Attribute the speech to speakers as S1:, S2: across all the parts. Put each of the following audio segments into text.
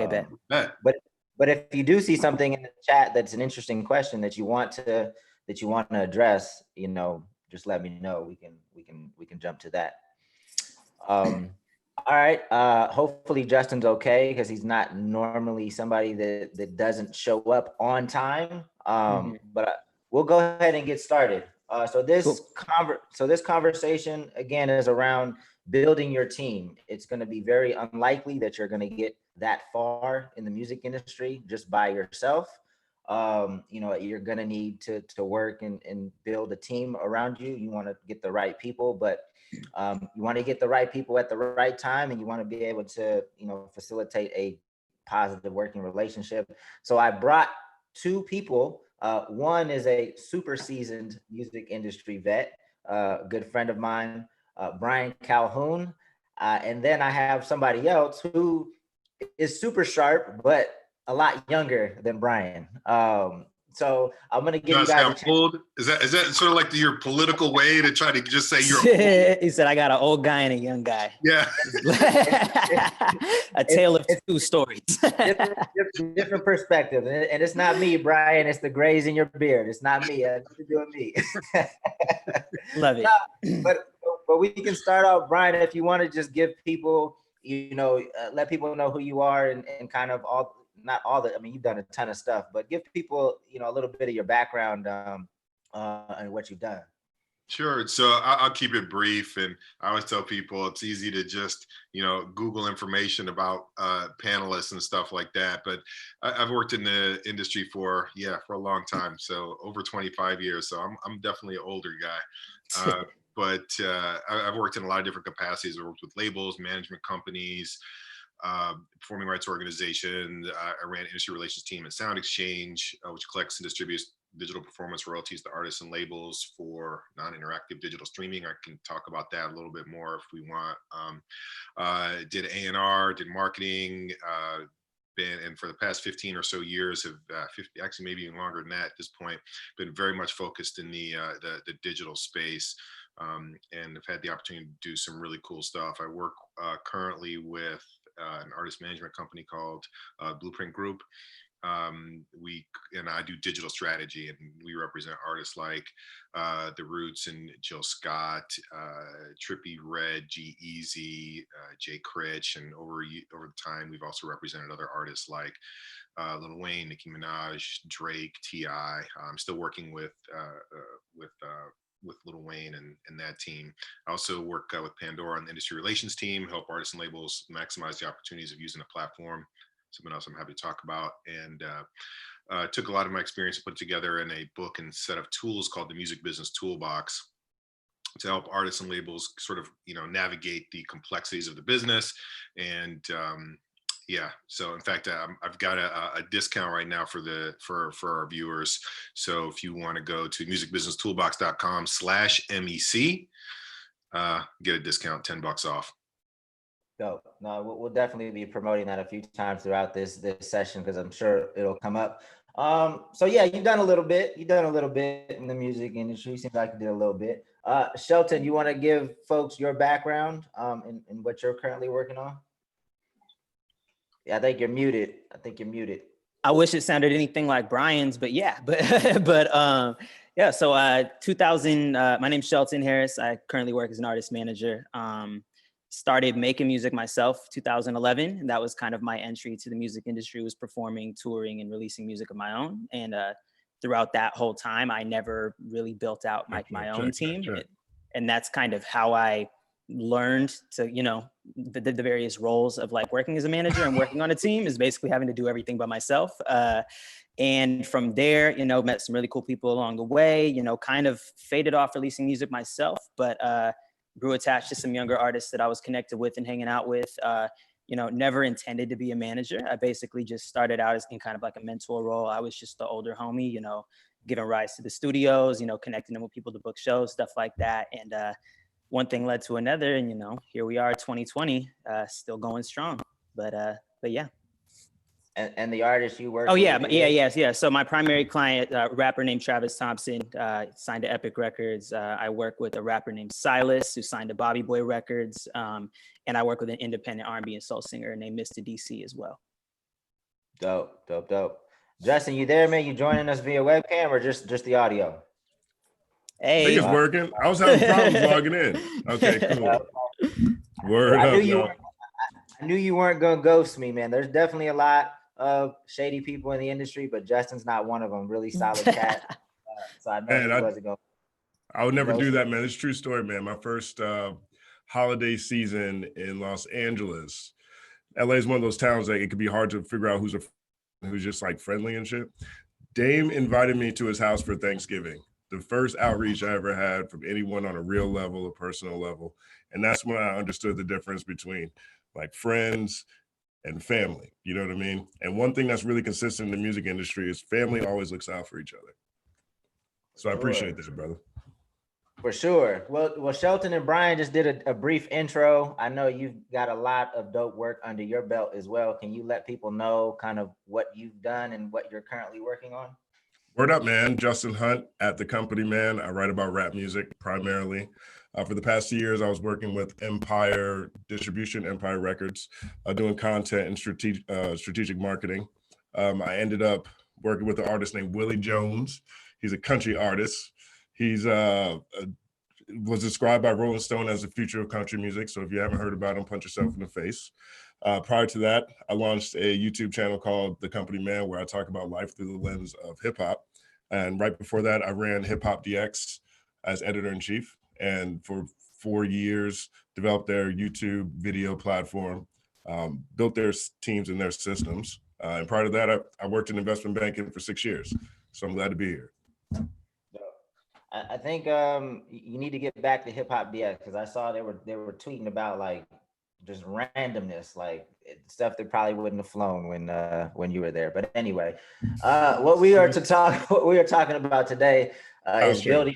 S1: bet.
S2: But if you do see something in the chat that's an interesting question that you want to address, just let me know. We can jump to that. All right. Hopefully Justin's okay, because he's not normally somebody that doesn't show up on time. But we'll go ahead and get started. So this conversation again is around building your team. It's going to be very unlikely that you're going to get that far in the music industry just by yourself. You're going to need to work and build a team around you. You want to get the right people, but you want to get the right people at the right time, and you want to be able to, facilitate a positive working relationship. So I brought two people. One is a super seasoned music industry vet, a good friend of mine, Brian Calhoun. And then I have somebody else who is super sharp, but a lot younger than Brian. So I'm gonna give you guys
S3: old. Is that sort of like your political way to try to just say you're
S1: old? He said, I got an old guy and a young guy.
S3: Yeah.
S1: A tale of two stories.
S2: different perspectives. And it's not me, Brian. It's the grays in your beard. It's not me. It's doing me.
S1: Love it.
S2: But we can start off, Brian, if you want to just give people, let people know who you are and kind of you've done a ton of stuff, but give people, a little bit of your background and what you've done.
S3: Sure. So I'll keep it brief. And I always tell people it's easy to just, Google information about panelists and stuff like that. But I've worked in the industry for a long time. So over 25 years. So I'm definitely an older guy. But I've worked in a lot of different capacities. I worked with labels, management companies, performing rights organization. I ran industry relations team at Sound Exchange, which collects and distributes digital performance royalties to artists and labels for non-interactive digital streaming. I can talk about that a little bit more if we want. Did A&R, did marketing, and for the past 15 or so years have actually maybe even longer than that at this point, been very much focused in the digital space. And I've had the opportunity to do some really cool stuff. I work currently with an artist management company called Blueprint Group. I do digital strategy, and we represent artists like The Roots and Jill Scott, Trippie Redd, G-Eazy, Jay Critch, and over the time we've also represented other artists like Lil Wayne, Nicki Minaj, Drake, T.I. I'm still working with Lil Wayne and that team. I also work with Pandora on the industry relations team, help artists and labels maximize the opportunities of using a platform. Something else I'm happy to talk about. And took a lot of my experience and put together in a book and set of tools called the Music Business Toolbox to help artists and labels sort of, navigate the complexities of the business. And so in fact, I've got a discount right now for our viewers. So if you want to go to musicbusinesstoolbox.com/MEC, get a discount, $10 off.
S2: No, we'll definitely be promoting that a few times throughout this session, because I'm sure it'll come up. So yeah, you've done a little bit in the music industry. Seems like you did a little bit. Shelton, you want to give folks your background and what you're currently working on? Yeah, I think you're muted.
S1: I wish it sounded anything like Brian's, but yeah, So 2000, my name's Shelton Harris. I currently work as an artist manager. Started making music myself 2011, and that was kind of my entry to the music industry, was performing, touring, and releasing music of my own. And throughout that whole time, I never really built out my own team.
S3: Sure.
S1: And that's kind of how I learned to, the various roles of like working as a manager and working on a team, is basically having to do everything by myself. And from there, met some really cool people along the way, kind of faded off releasing music myself, but grew attached to some younger artists that I was connected with and hanging out with. Never intended to be a manager. I basically just started out as in kind of like a mentor role. I was just the older homie, giving rides to the studios, connecting them with people to book shows, stuff like that. And one thing led to another, and here we are, 2020, still going strong. But yeah.
S2: And the artist you work
S1: with?
S2: Yeah.
S1: So my primary client, a rapper named Travis Thompson, signed to Epic Records. I work with a rapper named Silas, who signed to Bobby Boy Records. And I work with an independent R&B and soul singer named Mr. DC as well.
S2: Dope, dope, dope. Justin, you there, man? You joining us via webcam or just the audio?
S4: I think
S1: Hey.
S4: it's working. I was having problems logging in. Okay, cool. Word
S2: I knew
S4: up,
S2: you.
S4: y'all.
S2: I knew you weren't gonna ghost me, man. There's definitely a lot of shady people in the industry, but Justin's not one of them. Really solid cat. So I know
S4: Man,
S2: he wasn't going.
S4: I would never do
S2: ghost
S4: that, man. It's a true story, man. My first holiday season in Los Angeles. LA is one of those towns that it could be hard to figure out who's just like friendly and shit. Dame invited me to his house for Thanksgiving. The first outreach I ever had from anyone on a real level, a personal level. And that's when I understood the difference between like friends and family. You know what I mean? And one thing that's really consistent in the music industry is family always looks out for each other. So I appreciate that, brother.
S2: For sure. Well, Shelton and Brian just did a brief intro. I know you've got a lot of dope work under your belt as well. Can you let people know kind of what you've done and what you're currently working on?
S4: Word up, man. Justin Hunt at The Company Man. I write about rap music primarily. For the past 2 years, I was working with Empire Distribution, Empire Records, doing content and strategic marketing. I ended up working with an artist named Willie Jones. He's a country artist. He's was described by Rolling Stone as the future of country music. So if you haven't heard about him, punch yourself in the face. Prior to that, I launched a YouTube channel called The Company Man, where I talk about life through the lens of hip hop. And right before that, I ran Hip Hop DX as editor-in-chief. And for 4 years, developed their YouTube video platform, built their teams and their systems. And prior to that, I worked in investment banking for 6 years. So I'm glad to be here.
S2: I think you need to get back to Hip Hop DX because I saw they were tweeting about like just randomness, like stuff that probably wouldn't have flown when you were there. But anyway, what we are talking about today is building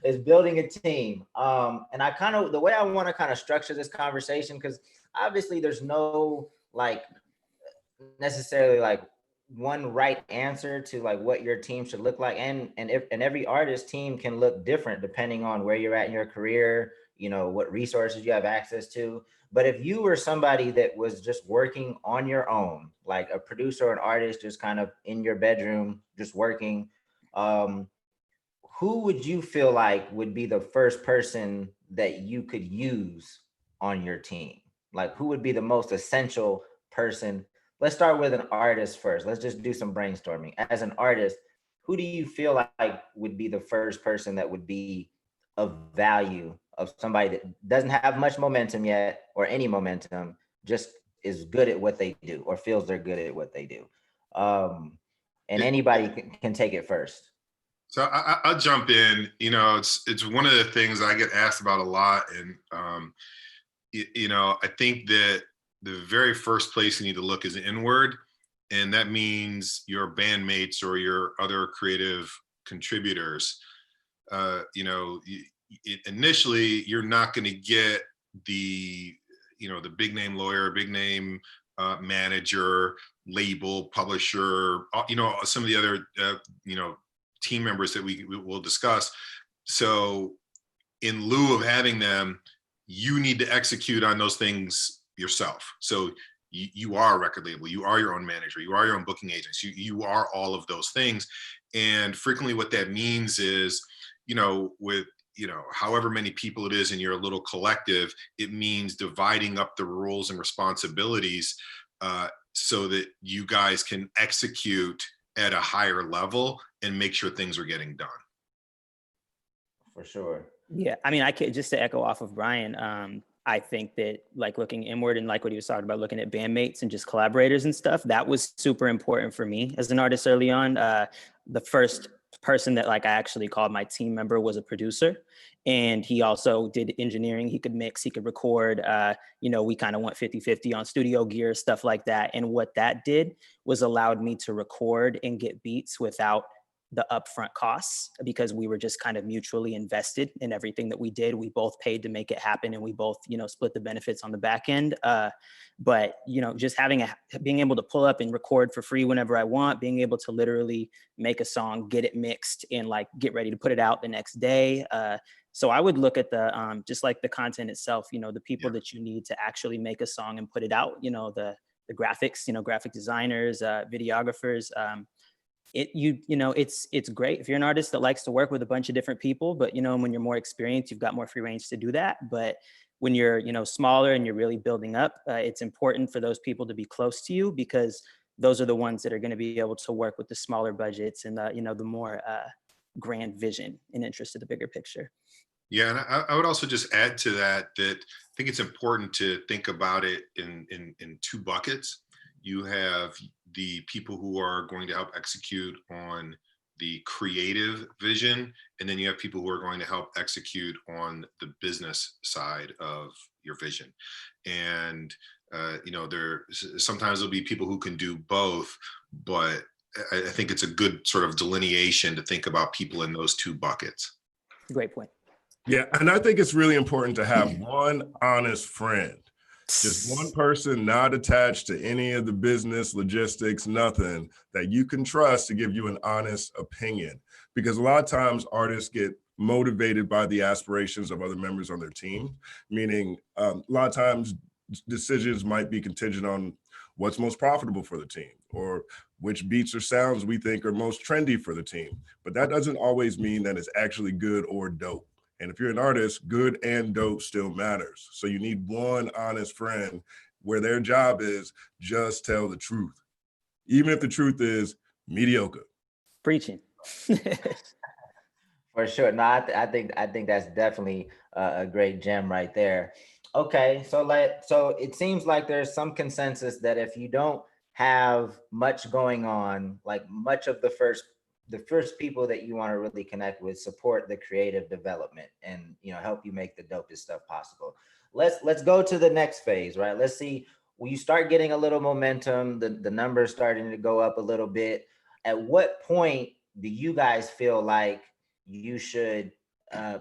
S2: is building a team. And I kind of the way I want to kind of structure this conversation, because obviously there's no like necessarily like one right answer to like what your team should look like, and every artist team can look different depending on where you're at in your career, you know, what resources you have access to. But if you were somebody that was just working on your own, like a producer or an artist just kind of in your bedroom just working, who would you feel like would be the first person that you could use on your team? Like who would be the most essential person? Let's start with an artist first. Let's just do some brainstorming. As an artist, who do you feel like would be the first person that would be of value, of somebody that doesn't have much momentum yet or any momentum, just is good at what they do or feels they're good at what they do? And anybody can take it first.
S3: So I'll jump in. You know, it's one of the things I get asked about a lot, and you know, I think that the very first place you need to look is inward, and that means your bandmates or your other creative contributors. You know, initially you're not going to get the, you know, the big name lawyer, big name manager, label, publisher, you know, some of the other you know, team members that we will discuss. So in lieu of having them, you need to execute on those things yourself. So you are a record label, you are your own manager, you are your own booking agents, you are all of those things. And frequently what that means is, you know, with, you know, however many people it is in your little collective, it means dividing up the roles and responsibilities so that you guys can execute at a higher level and make sure things are getting done.
S2: For sure.
S1: Yeah, I mean, I could just to echo off of Brian. I think that like looking inward and like what he was talking about, looking at bandmates and just collaborators and stuff, that was super important for me as an artist early on. The first person that like I actually called my team member was a producer, and he also did engineering. He could mix, he could record. You know, we kind of went 50-50 on studio gear, stuff like that. And what that did was allowed me to record and get beats without the upfront costs, because we were just kind of mutually invested in everything that we did. We both paid to make it happen, and we both, you know, split the benefits on the back end. But, you know, just being able to pull up and record for free whenever I want, being able to literally make a song, get it mixed, and like get ready to put it out the next day. So I would look at the just like the content itself, you know, the people that you need to actually make a song and put it out, you know, the the graphics, graphic designers, videographers. It's great if you're an artist that likes to work with a bunch of different people, but when you're more experienced, you've got more free range to do that. But when you're smaller and you're really building up, it's important for those people to be close to you, because those are the ones that are going to be able to work with the smaller budgets and the more grand vision and interest in the bigger picture.
S3: Yeah, and I would also just add to that I think it's important to think about it in two buckets. You have the people who are going to help execute on the creative vision, and then you have people who are going to help execute on the business side of your vision. And there sometimes there'll be people who can do both, but I think it's a good sort of delineation to think about people in those two buckets.
S1: Great point.
S4: Yeah, and I think it's really important to have one honest friend. Just one person not attached to any of the business, logistics, nothing, that you can trust to give you an honest opinion. Because a lot of times artists get motivated by the aspirations of other members on their team, meaning a lot of times decisions might be contingent on what's most profitable for the team or which beats or sounds we think are most trendy for the team. But that doesn't always mean that it's actually good or dope. And if you're an artist, good and dope still matters. So you need one honest friend where their job is just tell the truth, even if the truth is mediocre.
S1: Preaching.
S2: For sure. No, I think that's definitely a great gem right there. Okay, so it seems like there's some consensus that if you don't have much going on, like much of the first people that you want to really connect with support the creative development and help you make the dopest stuff possible. Let's go to the next phase, right? Let's see, when you start getting a little momentum, the numbers starting to go up a little bit, at what point do you guys feel like you should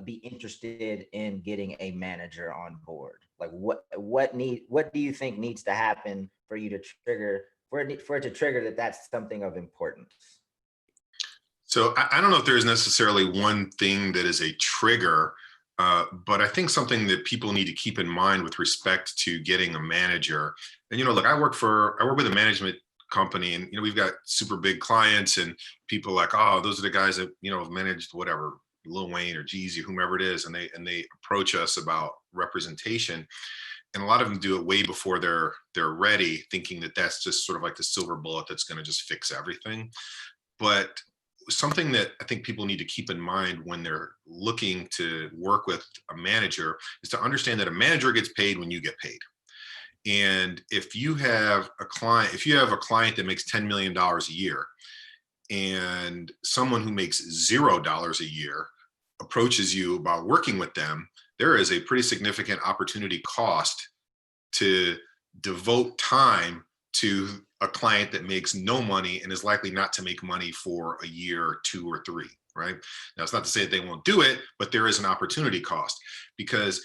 S2: be interested in getting a manager on board? Like what do you think needs to happen for you to trigger, for it to trigger that's something of importance?
S3: So I don't know if there's necessarily one thing that is a trigger, but I think something that people need to keep in mind with respect to getting a manager. And look, I work with a management company, and we've got super big clients, and people like, oh, those are the guys that have managed whatever, Lil Wayne or Jeezy, whomever it is, and they approach us about representation. And a lot of them do it way before they're ready, thinking that that's just sort of like the silver bullet that's going to just fix everything. But something that I think people need to keep in mind when they're looking to work with a manager is to understand that a manager gets paid when you get paid. And if you have a client that makes $10 million a year, and someone who makes $0 a year approaches you about working with them, there is a pretty significant opportunity cost to devote time to a client that makes no money and is likely not to make money for a year or 2 or 3, right? Now, it's not to say that they won't do it, but there is an opportunity cost, because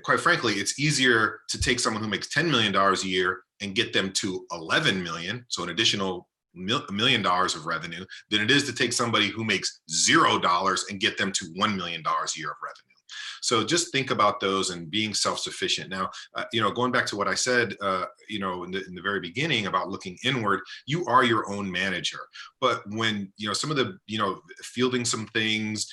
S3: quite frankly, it's easier to take someone who makes $10 million a year and get them to 11 million, so an additional $1 million of revenue, than it is to take somebody who makes $0 and get them to $1 million a year of revenue. So just think about those and being self-sufficient. Now, going back to what I said, in the very beginning about looking inward, you are your own manager. But when, some of the, fielding some things,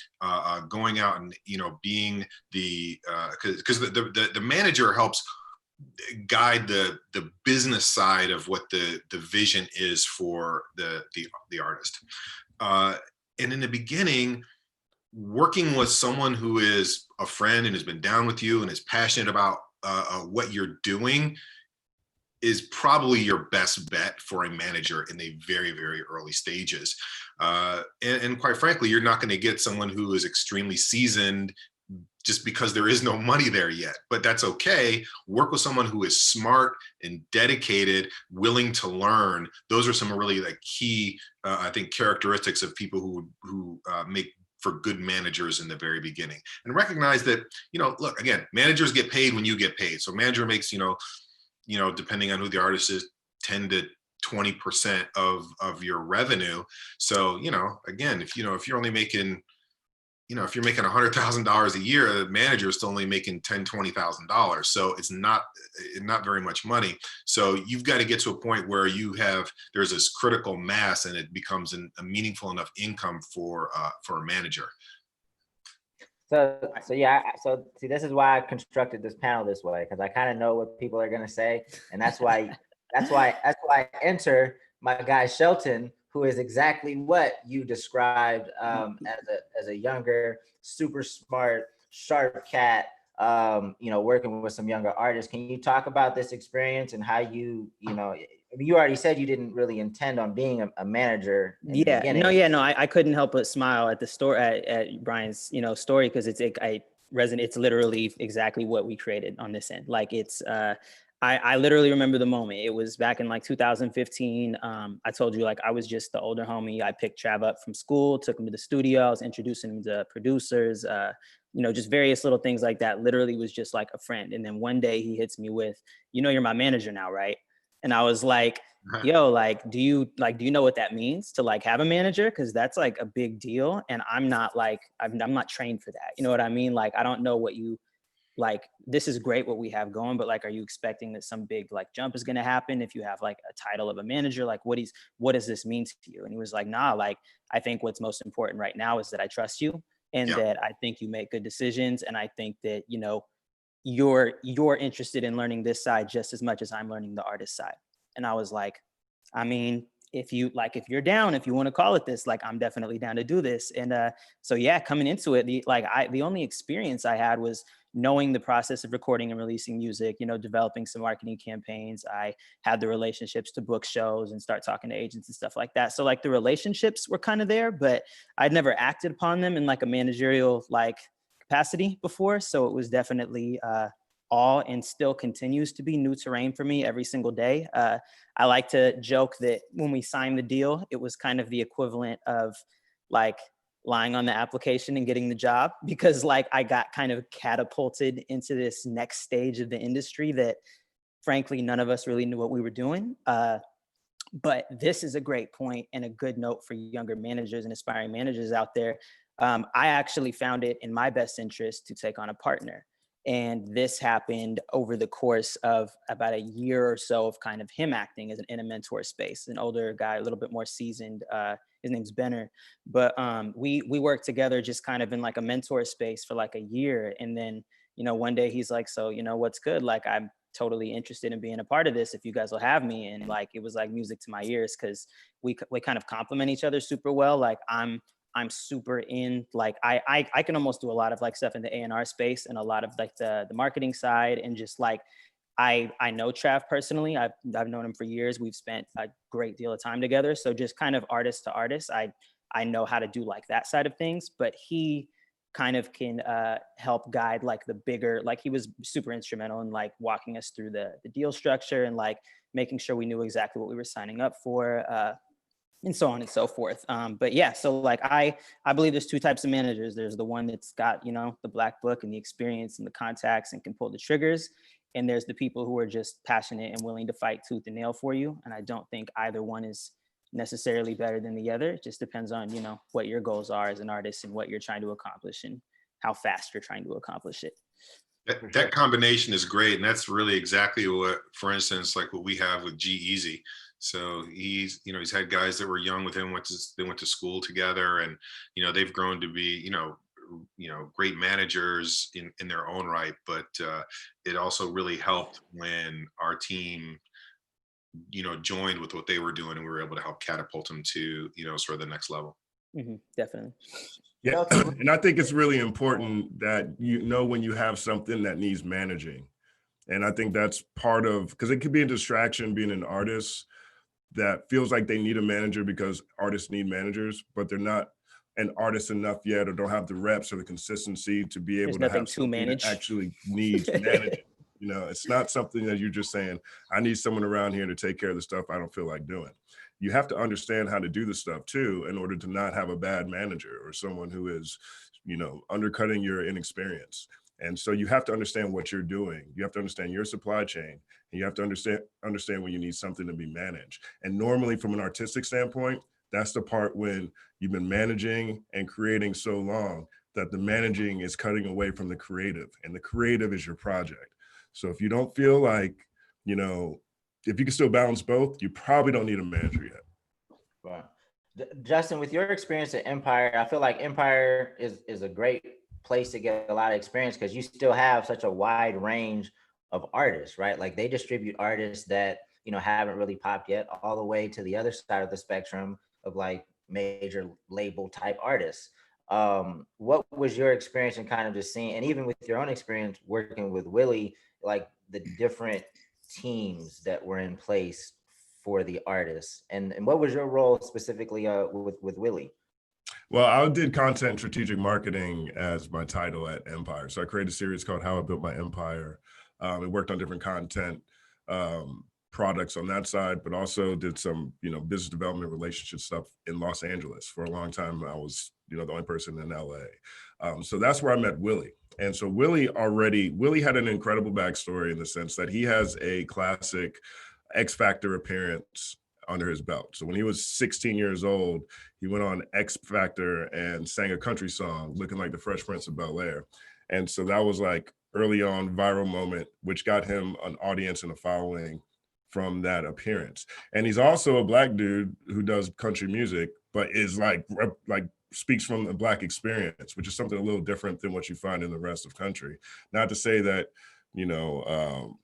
S3: going out and, being because the manager helps guide the business side of what the vision is for the artist. And in the beginning, working with someone who is a friend and has been down with you and is passionate about what you're doing is probably your best bet for a manager in the very, very early stages. And quite frankly, you're not going to get someone who is extremely seasoned just because there is no money there yet, but that's okay. Work with someone who is smart and dedicated, willing to learn. Those are some really key, I think, characteristics of people who make for good managers in the very beginning. And recognize that, look, again, managers get paid when you get paid. So manager makes, depending on who the artist is, 10 to 20% of your revenue. So, again, if you're only making you know, if you're making $100,000 a year, a manager is still only making $10,000, $20,000. So it's not very much money. So you've got to get to a point where there's this critical mass and it becomes a meaningful enough income for a manager.
S2: So yeah, so see, this is why I constructed this panel this way, because I kind of know what people are gonna say, and that's why I enter my guy Shelton, who is exactly what you described as a younger, super smart, sharp cat, you know, working with some younger artists. Can you talk about this experience and how you know, you already said you didn't really intend on being a manager in the beginning.
S1: I couldn't help but smile at the story, at Brian's, you know, story, because it's literally exactly what we created on this end. Like I literally remember the moment. It was back in like 2015. I told you, like, I was just the older homie. I picked Trav up from school, took him to the studio. I was introducing him to producers, you know, just various little things like that. Literally was just like a friend. And then one day he hits me with, you know, you're my manager now, right? And I was like, yo, like, do you know what that means to like have a manager? Cause that's like a big deal. And I'm not trained for that. You know what I mean? Like, I don't know what you, like, this is great what we have going, but like, are you expecting that some big like jump is going to happen if you have like a title of a manager? Like, what does this mean to you? And he was like, nah, like, I think what's most important right now is that I trust you and that I think you make good decisions. And I think that, you know, you're interested in learning this side just as much as I'm learning the artist side. And I was like, I mean, if you're down, if you want to call it this, like, I'm definitely down to do this. And so yeah, coming into it, the only experience I had was knowing the process of recording and releasing music, you know, developing some marketing campaigns. I had the relationships to book shows and start talking to agents and stuff like that. So like the relationships were kind of there, but I'd never acted upon them in like a managerial like capacity before. So it was definitely all and still continues to be new terrain for me every single day. I like to joke that when we signed the deal, it was kind of the equivalent of like lying on the application and getting the job, because like I got kind of catapulted into this next stage of the industry that frankly, none of us really knew what we were doing. But this is a great point and a good note for younger managers and aspiring managers out there. I actually found it in my best interest to take on a partner. And this happened over the course of about a year or so of kind of him acting as in a mentor space, an older guy, a little bit more seasoned. His name's Benner. But we worked together just kind of in like a mentor space for like a year. And then, you know, one day he's like, so, you know, what's good? Like, I'm totally interested in being a part of this if you guys will have me. And like, it was like music to my ears because we kind of complement each other super well. Like I'm super in, like, I can almost do a lot of like stuff in the A&R space and a lot of like the marketing side. And just like, I know Trav personally. I've known him for years. We've spent a great deal of time together. So just kind of artist to artist, I know how to do like that side of things, but he kind of can help guide like the bigger, like he was super instrumental in like walking us through the deal structure and like making sure we knew exactly what we were signing up for. And so on and so forth. But yeah, so like I believe there's two types of managers. There's the one that's got, you know, the black book and the experience and the contacts and can pull the triggers. And there's the people who are just passionate and willing to fight tooth and nail for you. And I don't think either one is necessarily better than the other. It just depends on, you know, what your goals are as an artist and what you're trying to accomplish and how fast you're trying to accomplish it.
S3: That combination is great. And that's really exactly what, for instance, like what we have with G-Eazy. So he's had guys that were young with him, they went to school together, and, you know, they've grown to be, you know, great managers in their own right. But it also really helped when our team, you know, joined with what they were doing, and we were able to help catapult them to, you know, sort of the next level.
S1: Mm-hmm, definitely.
S4: Yeah, and I think it's really important that, you know, when you have something that needs managing. And I think that's part of, because it could be a distraction being an artist that feels like they need a manager because artists need managers, but they're not an artist enough yet or don't have the reps or the consistency to be able to have something that actually needs managing. You know, it's not something that you're just saying, I need someone around here to take care of the stuff I don't feel like doing. You have to understand how to do the stuff too, in order to not have a bad manager or someone who is, you know, undercutting your inexperience. And so you have to understand what you're doing. You have to understand your supply chain, and you have to understand when you need something to be managed. And normally from an artistic standpoint, that's the part when you've been managing and creating so long that the managing is cutting away from the creative, and the creative is your project. So if you don't feel like, you know, if you can still balance both, you probably don't need a manager yet.
S2: Right. Justin, with your experience at Empire, I feel like Empire is a great place to get a lot of experience because you still have such a wide range of artists, right? Like they distribute artists that, you know, haven't really popped yet, all the way to the other side of the spectrum of like major label type artists. What was your experience in kind of just seeing, and even with your own experience working with Willie, like the different teams that were in place for the artists, and what was your role specifically with Willie?
S4: Well, I did content and strategic marketing as my title at Empire. So I created a series called How I Built My Empire. It worked on different content products on that side, but also did some, you know, business development relationship stuff in Los Angeles. For a long time, I was, you know, the only person in LA. So that's where I met Willie. And so Willie had an incredible backstory in the sense that he has a classic X Factor appearance under his belt. So when he was 16 years old, he went on X Factor and sang a country song looking like the Fresh Prince of Bel-Air. And so that was like early on viral moment, which got him an audience and a following from that appearance. And he's also a Black dude who does country music, but is like speaks from the Black experience, which is something a little different than what you find in the rest of country. Not to say that, you know,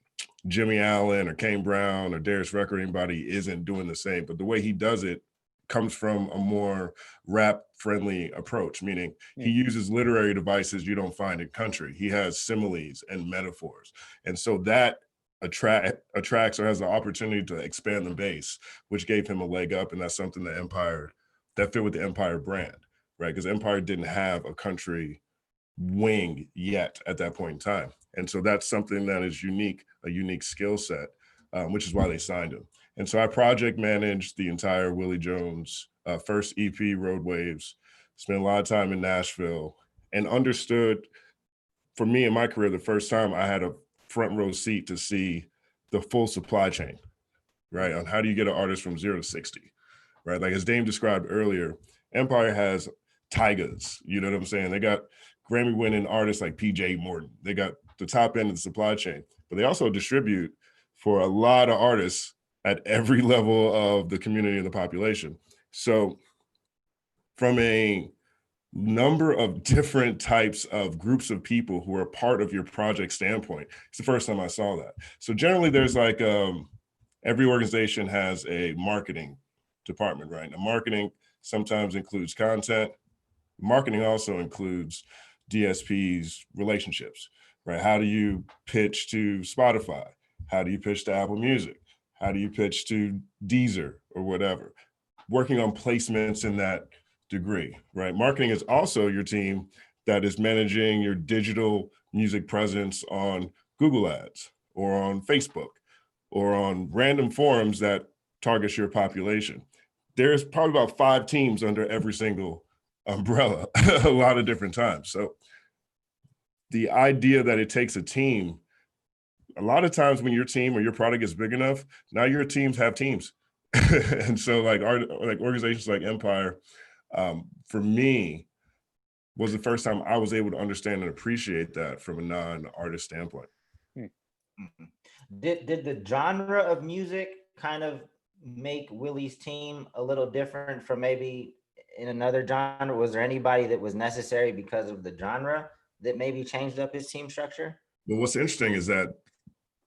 S4: Jimmy Allen or Kane Brown or Darius Rucker, anybody isn't doing the same, but the way he does it comes from a more rap friendly approach, meaning he uses literary devices you don't find in country. He has similes and metaphors. And so that attracts or has the opportunity to expand the base, which gave him a leg up. And that's something that fit with the Empire brand, right? Because Empire didn't have a country wing yet at that point in time. And so that's something that is unique, a unique skill set, which is why they signed him. And so I project managed the entire Willie Jones first EP, Road Waves, spent a lot of time in Nashville, and understood, for me in my career, the first time I had a front row seat to see the full supply chain, right? On how do you get an artist from 0 to 60, right? Like as Dame described earlier, Empire has tigers, you know what I'm saying? They got Grammy winning artists like PJ Morton. They got the top end of the supply chain, but they also distribute for a lot of artists at every level of the community and the population. So from a number of different types of groups of people who are part of your project standpoint, it's the first time I saw that. So generally there's like, every organization has a marketing department, right? Now marketing sometimes includes content. Marketing also includes DSPs, relationships, right? How do you pitch to Spotify? How do you pitch to Apple Music? How do you pitch to Deezer or whatever? Working on placements in that degree, right? Marketing is also your team that is managing your digital music presence on Google Ads or on Facebook or on random forums that targets your population. There's probably about 5 teams under every single umbrella a lot of different times. So the idea that it takes a team, a lot of times when your team or your product is big enough, now your teams have teams. And so like organizations like Empire, for me, was the first time I was able to understand and appreciate that from a non-artist standpoint.
S2: Mm-hmm. Did the genre of music kind of make Willie's team a little different from maybe in another genre? Was there anybody that was necessary because of the genre that maybe changed up his team structure?
S4: But what's interesting is that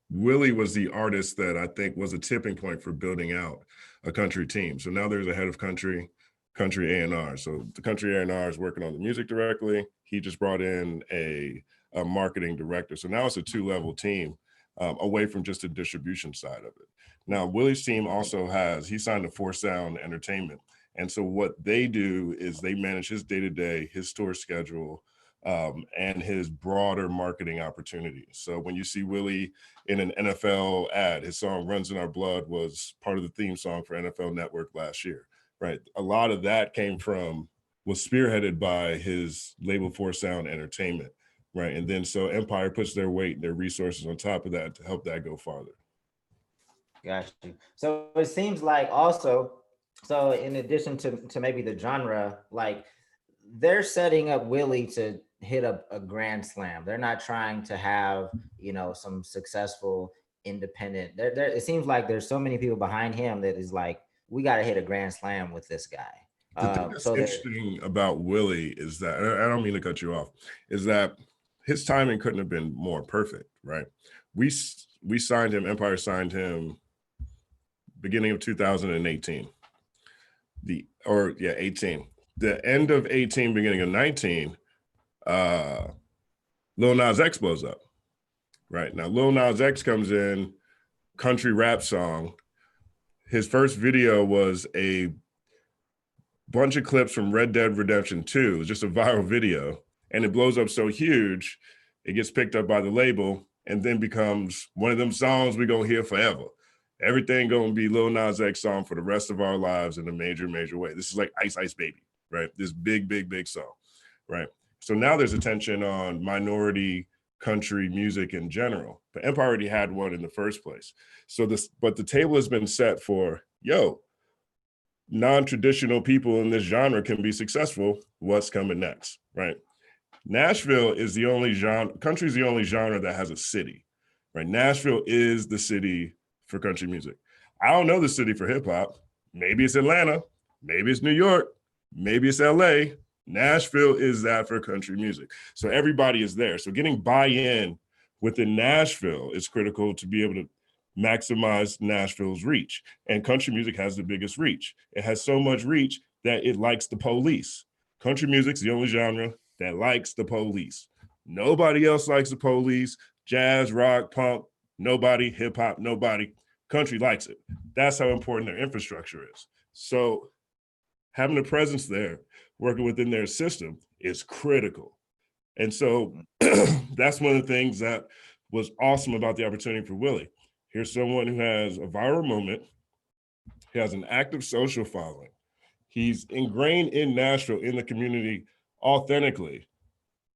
S4: Willie was the artist that I think was a tipping point for building out a country team. So now there's a head of country A&R. So the country A&R is working on the music directly. He just brought in a marketing director. So now it's a 2-level team away from just the distribution side of it. Now, Willie's team also he signed to 4 Sound Entertainment. And so what they do is they manage his day-to-day, his tour schedule, and his broader marketing opportunities. So when you see Willie in an NFL ad, his song Runs in Our Blood was part of the theme song for NFL Network last year, right? A lot of that was spearheaded by his label 4 Sound Entertainment, right? And then so Empire puts their weight and their resources on top of that to help that go farther.
S2: Got you. So it seems like also, so in addition to maybe the genre, like they're setting up Willie to hit a grand slam. They're not trying to have, you know, some successful independent. It seems like there's so many people behind him that is like, we got to hit a grand slam with this guy.
S4: The thing that's
S2: So
S4: interesting about Willie is that, and I don't mean to cut you off, is that his timing couldn't have been more perfect, right? We signed him, Empire signed him beginning of 2018. 18. The end of 18, beginning of 19, Lil Nas X blows up, right? Now, Lil Nas X comes in, country rap song. His first video was a bunch of clips from Red Dead Redemption 2. It was just a viral video, and it blows up so huge, it gets picked up by the label and then becomes one of them songs we gonna hear forever. Everything gonna be Lil Nas X song for the rest of our lives in a major, major way. This is like Ice Ice Baby, right? This big, big, big song, right? So now there's attention on minority country music in general, but Empire already had one in the first place. But the table has been set for, yo, non-traditional people in this genre can be successful. What's coming next, right? Nashville is the only genre, country is the only genre that has a city, right? Nashville is the city for country music. I don't know the city for hip hop. Maybe it's Atlanta, maybe it's New York, maybe it's LA. Nashville is that for country music. So everybody is there. So getting buy-in within Nashville is critical to be able to maximize Nashville's reach. And country music has the biggest reach. It has so much reach that it likes the police. Country music's the only genre that likes the police. Nobody else likes the police. Jazz, rock, punk, nobody. Hip hop, nobody. Country likes it. That's how important their infrastructure is. So having a presence there, working within their system is critical. And so that's one of the things that was awesome about the opportunity for Willie. Here's someone who has a viral moment. He has an active social following. He's ingrained in Nashville, in the community, authentically.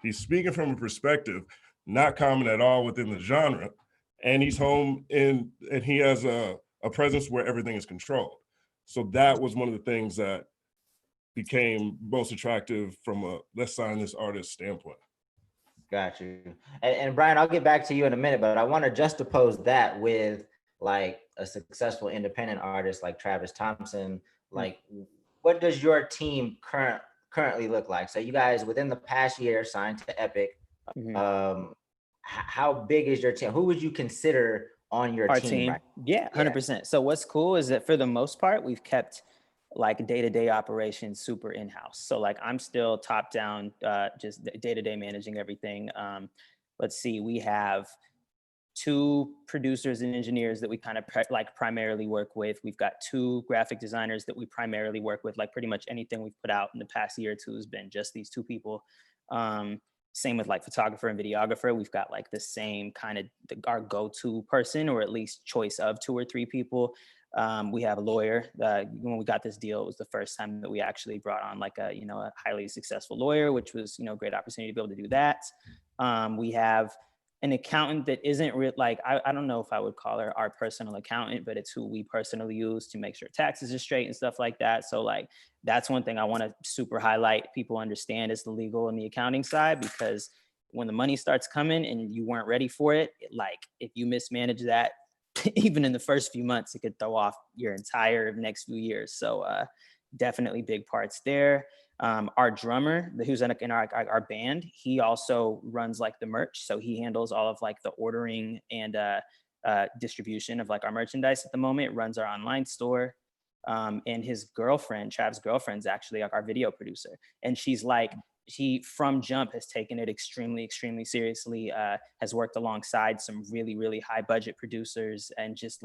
S4: He's speaking from a perspective not common at all within the genre. And he's home and he has a presence where everything is controlled. So that was one of the things that became most attractive from a let's sign this artist standpoint.
S2: Got you. And Brian, I'll get back to you in a minute, but I want to juxtapose that with like a successful independent artist like Travis Thompson. Like, what does your team currently look like? So you guys within the past year signed to Epic. Mm-hmm. How big is your team? Who would you consider on your team? Right?
S1: Yeah, 100%. So what's cool is that for the most part, we've kept like day-to-day operations super in-house. So like I'm still top down, just day-to-day managing everything. Let's see, we have 2 producers and engineers that we kind of primarily work with. We've got 2 graphic designers that we primarily work with. Like pretty much anything we've put out in the past year or 2 has been just these 2 people. Same with like photographer and videographer. We've got like the same kind of our go-to person, or at least choice of 2 or 3 people. We have a lawyer. When we got this deal, it was the first time that we actually brought on like a highly successful lawyer, which was a great opportunity to be able to do that. We have an accountant that isn't like I don't know if I would call her our personal accountant, but it's who we personally use to make sure taxes are straight and stuff like that. So like that's one thing I want to super highlight. People understand is the legal and the accounting side, because when the money starts coming and you weren't ready for it, like if you mismanage that, even in the first few months, it could throw off your entire next few years. So definitely big parts there. Our drummer, who's in our band, he also runs like the merch. So he handles all of like the ordering and distribution of like our merchandise at the moment, runs our online store. And his girlfriend, Chav's girlfriend's actually like our video producer. And she's like, he from jump has taken it extremely, extremely seriously, has worked alongside some really, really high budget producers and just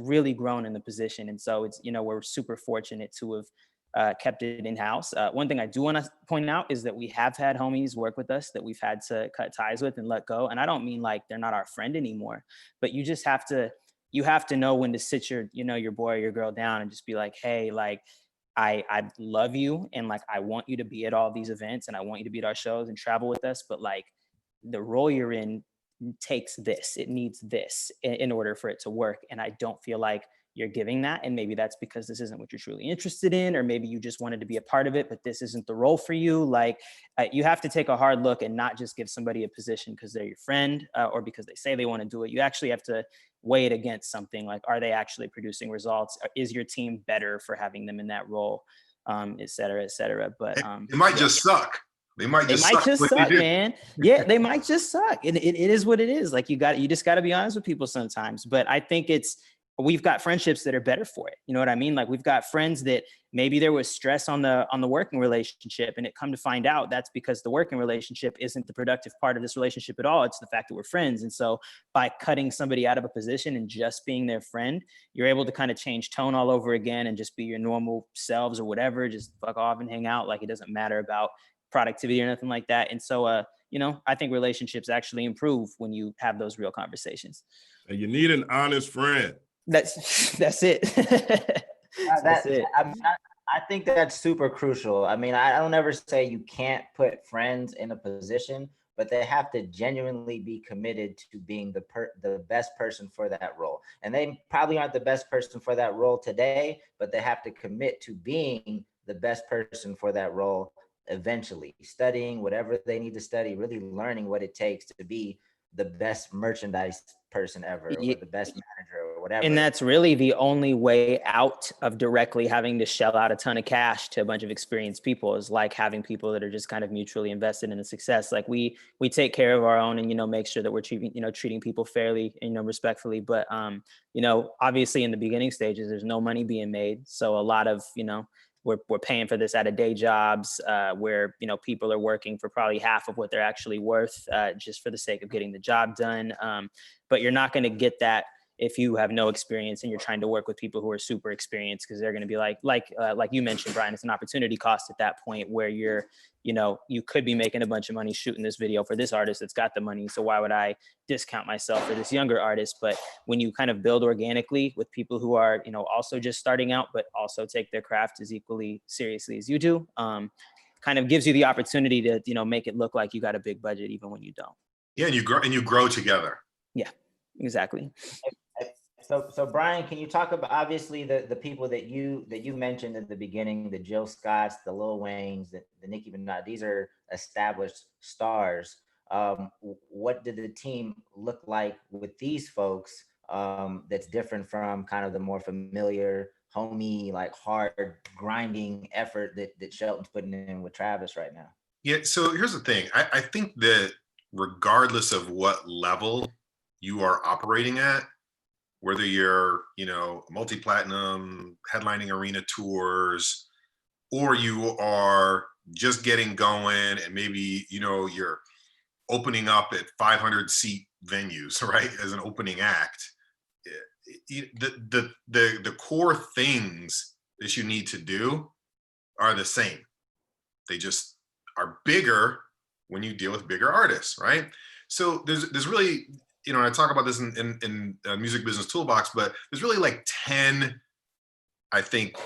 S1: really grown in the position. And so it's, we're super fortunate to have kept it in-house. One thing I do want to point out is that we have had homies work with us that we've had to cut ties with and let go. And I don't mean like they're not our friend anymore, but you just have to know when to sit your boy or your girl down and just be like, hey, like, I love you and like I want you to be at all these events and I want you to be at our shows and travel with us, but like the role you're in takes this, it needs this in order for it to work. And I don't feel like you're giving that. And maybe that's because this isn't what you're truly interested in, or maybe you just wanted to be a part of it, but this isn't the role for you. Like you have to take a hard look and not just give somebody a position because they're your friend or because they say they want to do it. You actually have to weigh it against something like, are they actually producing results? Is your team better for having them in that role? Et cetera, et cetera. But
S3: it might just suck. They might just
S1: suck, man. Yeah, they might just suck. And it is what it is. Like you just got to be honest with people sometimes. But I think we've got friendships that are better for it. You know what I mean? Like we've got friends that maybe there was stress on the working relationship, and it come to find out that's because the working relationship isn't the productive part of this relationship at all. It's the fact that we're friends. And so by cutting somebody out of a position and just being their friend, you're able to kind of change tone all over again and just be your normal selves or whatever, just fuck off and hang out. Like it doesn't matter about productivity or nothing like that. And so, you know, I think relationships actually improve when you have those real conversations.
S4: And you need an honest friend.
S1: That's it.
S2: That's it. I think that's super crucial. I mean, I don't ever say you can't put friends in a position, but they have to genuinely be committed to being the best person for that role. And they probably aren't the best person for that role today, but they have to commit to being the best person for that role eventually, studying whatever they need to study, really learning what it takes to be the best merchandise person ever, or the best manager or whatever.
S1: And that's really the only way out of directly having to shell out a ton of cash to a bunch of experienced people, is like having people that are just kind of mutually invested in the success. Like we take care of our own and, you know, make sure that we're treating people fairly, you know, respectfully. But, you know, obviously in the beginning stages, there's no money being made. So a lot of, you know, we're paying for this out of day jobs where, you know, people are working for probably half of what they're actually worth just for the sake of getting the job done. But you're not going to get that if you have no experience and you're trying to work with people who are super experienced, because they're going to be like you mentioned, Brian, it's an opportunity cost at that point where you're, you know, you could be making a bunch of money shooting this video for this artist that's got the money. So why would I discount myself for this younger artist? But when you kind of build organically with people who are, you know, also just starting out, but also take their craft as equally seriously as you do, kind of gives you the opportunity to, you know, make it look like you got a big budget even when you don't.
S3: Yeah, and you grow together.
S1: Yeah, exactly.
S2: So Brian, can you talk about obviously the people that you mentioned at the beginning, the Jill Scotts, the Lil Waynes, the Nicki Minaj, these are established stars. What did the team look like with these folks that's different from kind of the more familiar, homey, like hard grinding effort that Shelton's putting in with Travis right now?
S3: Yeah, so here's the thing. I think that regardless of what level you are operating at, whether you're, you know, multi-platinum, headlining arena tours, or you are just getting going and maybe, you know, you're opening up at 500 seat venues, right, as an opening act, the core things that you need to do are the same. They just are bigger when you deal with bigger artists, right? So there's really, you know, I talk about this in Music Business Toolbox, but there's really like 10, I think,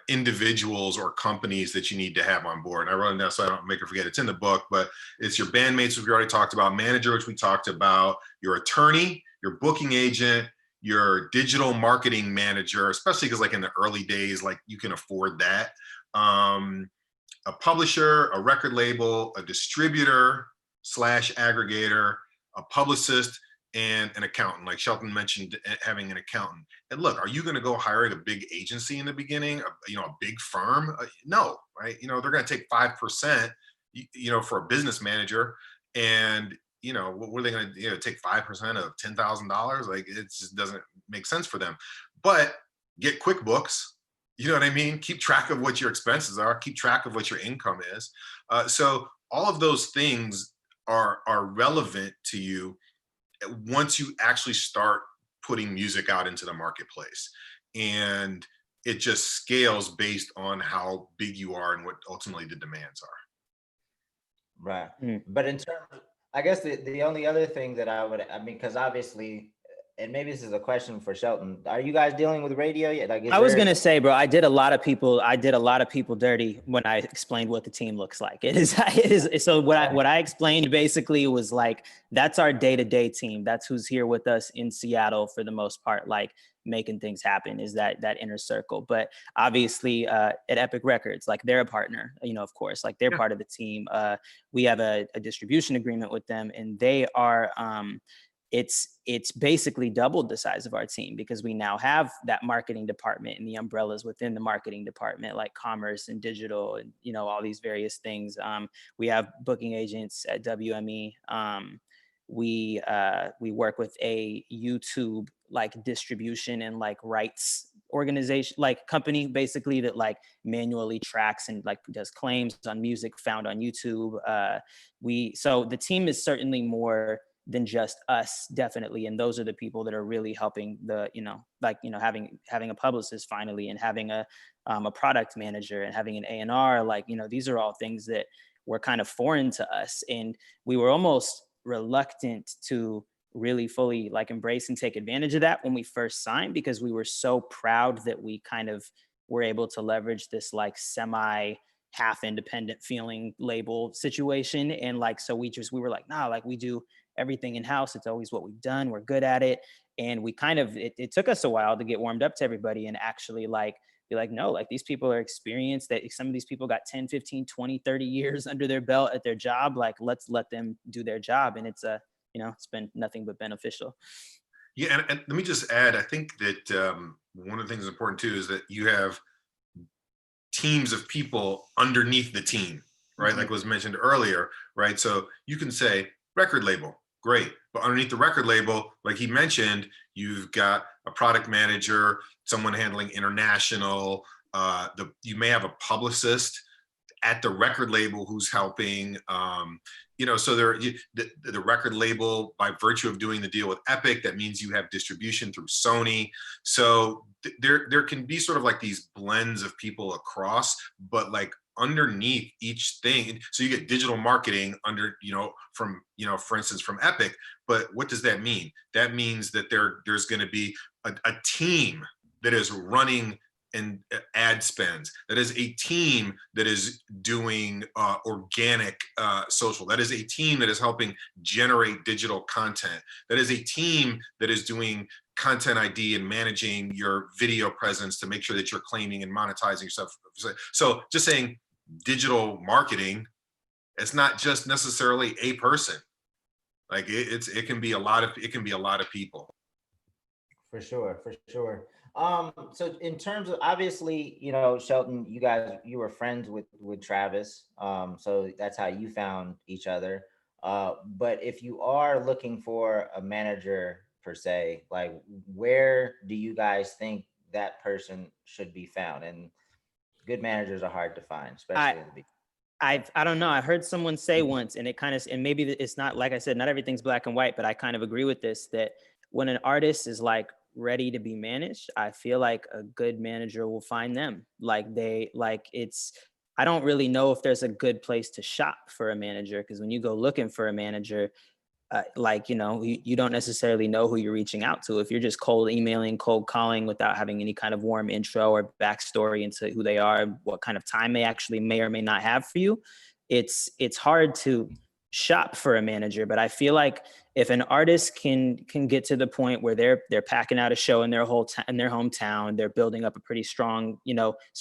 S3: individuals or companies that you need to have on board. And I wrote it down so I don't make her forget. It's in the book, but it's your bandmates, which we already talked about, manager, which we talked about, your attorney, your booking agent, your digital marketing manager, especially because like in the early days, like you can afford that. A publisher, a record label, a distributor / aggregator, a publicist, and an accountant. Like Shelton mentioned, having an accountant. And look, are you going to go hiring a big agency in the beginning? You know, a big firm? No, right? You know, they're going to take 5%, you know, for a business manager. And, you know, what are they going to, you know, take 5% of $10,000? Like it just doesn't make sense for them. But get QuickBooks. You know what I mean? Keep track of what your expenses are. Keep track of what your income is. So all of those things are relevant to you once you actually start putting music out into the marketplace. And it just scales based on how big you are and what ultimately the demands are.
S2: Right. But in terms of, I guess the only other thing that I mean, because obviously, and maybe this is a question for Shelton, are you guys dealing with radio yet? Like,
S1: I was gonna say, bro, I did a lot of people dirty when I explained what the team looks like. It is. So what I explained basically was like, that's our day-to-day team. That's who's here with us in Seattle for the most part. Like making things happen, is that inner circle. But obviously at Epic Records, like they're a partner, of course, like they're part of the team. We have a distribution agreement with them, and they are, it's basically doubled the size of our team, because we now have that marketing department and the umbrellas within the marketing department, like commerce and digital and, all these various things. We have booking agents at WME. We work with a YouTube like distribution and like rights organization, like company basically, that like manually tracks and like does claims on music found on YouTube. So the team is certainly more than just us, definitely. And those are the people that are really helping the, having a publicist finally, and having a product manager, and having an A&R, like, these are all things that were kind of foreign to us. And we were almost reluctant to really fully like embrace and take advantage of that when we first signed, because we were so proud that we kind of were able to leverage this like semi half independent feeling label situation. And like, so we were like, nah, like we do everything in-house. It's always what we've done. We're good at it. And we kind of, it took us a while to get warmed up to everybody and actually like be like, no, like these people are experienced, that some of these people got 10, 15, 20, 30 years under their belt at their job. Like, let's let them do their job. And it's it's been nothing but beneficial.
S3: Yeah. And let me just add, I think that one of the things that's important too, is that you have teams of people underneath the team, right? Like was mentioned earlier, right? So you can say record label, great. But underneath the record label, like he mentioned, you've got a product manager, someone handling international, you may have a publicist at the record label who's helping, so the record label, by virtue of doing the deal with Epic, that means you have distribution through Sony. So there can be sort of like these blends of people across, but like underneath each thing. So you get digital marketing under, for instance, from Epic. But what does that mean? That means that there's going to be a team that is running and ad spends. That is a team that is doing organic social. That is a team that is helping generate digital content. That is a team that is doing content ID and managing your video presence to make sure that you're claiming and monetizing yourself. So just saying digital marketing, it's not just necessarily a person. Like it can be a lot of people.
S2: For sure. So in terms of, obviously, Shelton, you were friends with Travis. So that's how you found each other. But if you are looking for a manager per se, like where do you guys think that person should be found? And good managers are hard to find, especially in the beginning.
S1: I don't know. I heard someone say once, and and maybe it's not, like I said, not everything's black and white, but I kind of agree with this, that when an artist is like ready to be managed, I feel like a good manager will find them. I don't really know if there's a good place to shop for a manager, because when you go looking for a manager, you don't necessarily know who you're reaching out to. If you're just cold emailing, cold calling without having any kind of warm intro or backstory into who they are, what kind of time they actually may or may not have for you, it's hard to shop for a manager. But I feel like if an artist can get to the point where they're packing out a show in their hometown, they're building up a pretty strong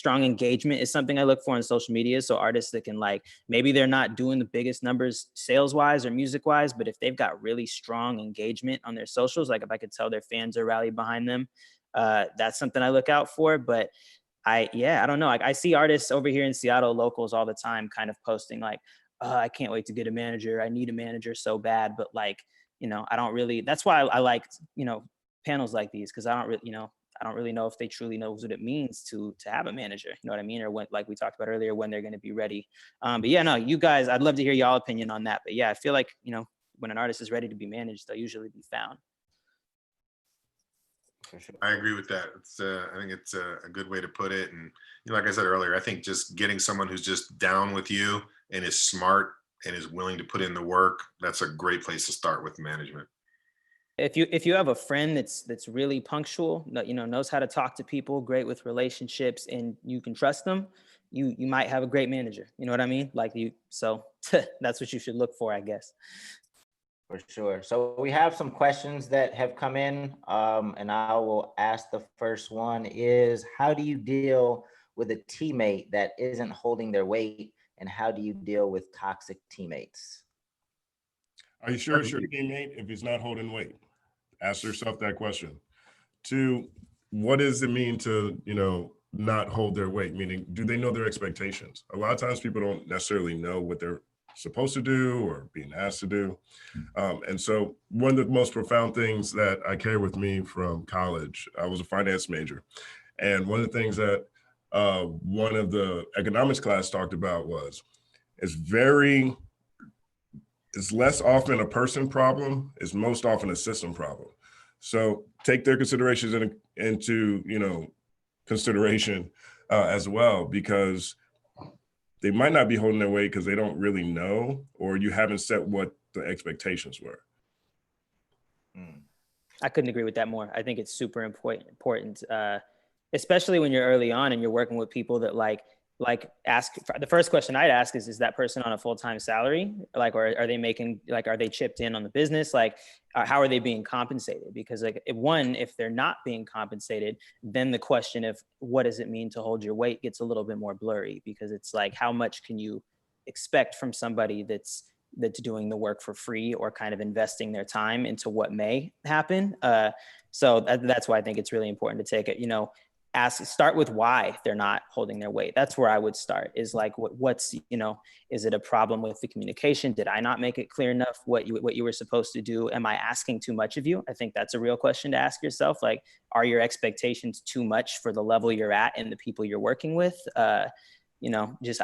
S1: engagement is something I look for in social media. So artists that can, like, maybe they're not doing the biggest numbers sales wise or music wise, but if they've got really strong engagement on their socials, like if I could tell their fans are rallied behind them, that's something I look out for. But I don't know. Like, I see artists over here in Seattle, locals, all the time kind of posting like, I can't wait to get a manager. I need a manager so bad. But like, I don't really, that's why I like, panels like these, because I don't really know if they truly know what it means to have a manager, you know what I mean? Or when, like we talked about earlier, when they're going to be ready. But yeah, no, you guys, I'd love to hear y'all opinion on that. But yeah, I feel like, when an artist is ready to be managed, they'll usually be found.
S3: I agree with that. I think it's a good way to put it. And like I said earlier, I think just getting someone who's just down with you and is smart and is willing to put in the work, that's a great place to start with management.
S1: If you have a friend that's really punctual, knows how to talk to people, great with relationships, and you can trust them, you might have a great manager. You know what I mean? So that's what you should look for, I guess.
S2: For sure. So we have some questions that have come in, and I will ask the first one is, how do you deal with a teammate that isn't holding their weight, and how do you deal with toxic teammates?
S4: Are you sure it's your teammate if he's not holding weight? Ask yourself that question. Two, what does it mean to, not hold their weight? Meaning, do they know their expectations? A lot of times people don't necessarily know what they're supposed to do or being asked to do. And so one of the most profound things that I carry with me from college, I was a finance major. And one of the things that one of the economics class talked about was it's less often a person problem, it's most often a system problem. So take their considerations into consideration as well, because they might not be holding their weight because they don't really know, or you haven't set what the expectations were.
S1: I couldn't agree with that more. I think it's super important, especially when you're early on and you're working with people that like ask. The first question I'd ask is that person on a full-time salary? Like, or are they making, like, are they chipped in on the business? Like, how are they being compensated? Because like, if they're not being compensated, then the question of what does it mean to hold your weight gets a little bit more blurry, because it's like, how much can you expect from somebody that's doing the work for free or kind of investing their time into what may happen. So that's why I think it's really important to take it, start with why they're not holding their weight. That's where I would start, is like, what's, is it a problem with the communication? Did I not make it clear enough what you were supposed to do? Am I asking too much of you? I think that's a real question to ask yourself. Like, are your expectations too much for the level you're at and the people you're working with? I